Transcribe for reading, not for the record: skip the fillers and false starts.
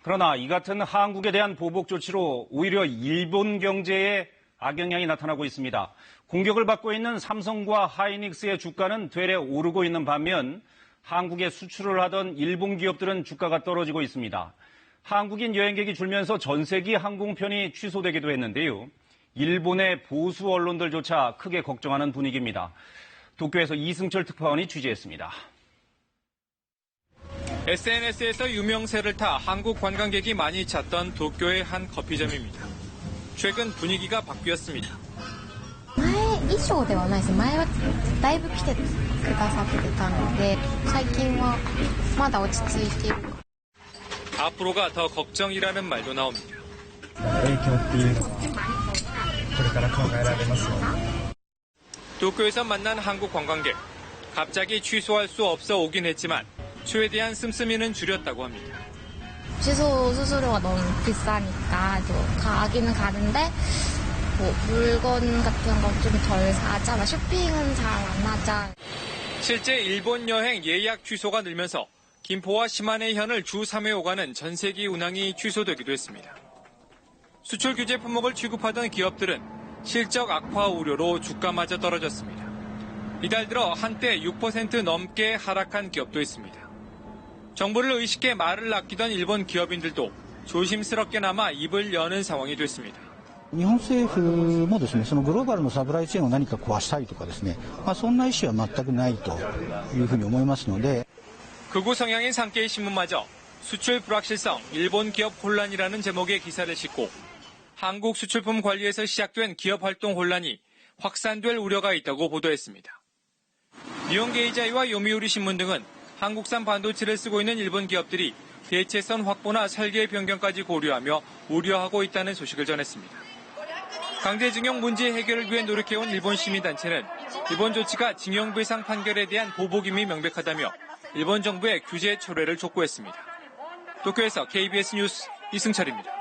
그러나 이 같은 한국에 대한 보복 조치로 오히려 일본 경제에 악영향이 나타나고 있습니다. 공격을 받고 있는 삼성과 하이닉스의 주가는 되레 오르고 있는 반면 한국에 수출을 하던 일본 기업들은 주가가 떨어지고 있습니다. 한국인 여행객이 줄면서 전세기 항공편이 취소되기도 했는데요. 일본의 보수 언론들조차 크게 걱정하는 분위기입니다. 도쿄에서 이승철 특파원이 취재했습니다. SNS에서 유명세를 타 한국 관광객이 많이 찾던 도쿄의 한 커피점입니다. 최근 분위기가 바뀌었습니다. 前以上ではないです。前はだいぶ来てくださってたので、最近はまだ落ち着いている。 앞으로가 더 걱정이라는 말도 나옵니다. 影響っていうのはこれから考えられますので. 도쿄에서 만난 한국 관광객. 갑자기 취소할 수 없어 오긴 했지만 최대한 씀씀이는 줄였다고 합니다. 취소 수수료가 너무 비싸니까 가기는 가는데 뭐 물건 같은 거 좀 덜 사자, 쇼핑은 잘 안 하자. 실제 일본 여행 예약 취소가 늘면서 김포와 시마네 현을 주 3회 오가는 전세기 운항이 취소되기도 했습니다. 수출 규제 품목을 취급하던 기업들은 실적 악화 우려로 주가마저 떨어졌습니다. 이달 들어 한때 6% 넘게 하락한 기업도 있습니다. 정부를 의식해 말을 아끼던 일본 기업인들도 조심스럽게나마 입을 여는 상황이 됐습니다. 日本政府もですね、そのグローバルのサプライチェーンを何か壊したいとかですね、そんな意思は全くないというふうに思いますので. 극우 성향인 산케이 신문마저 수출 불확실성, 일본 기업 혼란이라는 제목의 기사를 싣고 한국 수출품 관리에서 시작된 기업 활동 혼란이 확산될 우려가 있다고 보도했습니다. 니혼게이자이와 요미우리 신문 등은 한국산 반도체를 쓰고 있는 일본 기업들이 대체선 확보나 설계 변경까지 고려하며 우려하고 있다는 소식을 전했습니다. 강제징용 문제 해결을 위해 노력해온 일본 시민단체는 이번 조치가 징용배상 판결에 대한 보복임이 명백하다며 일본 정부의 규제 철회를 촉구했습니다. 도쿄에서 KBS 뉴스 이승철입니다.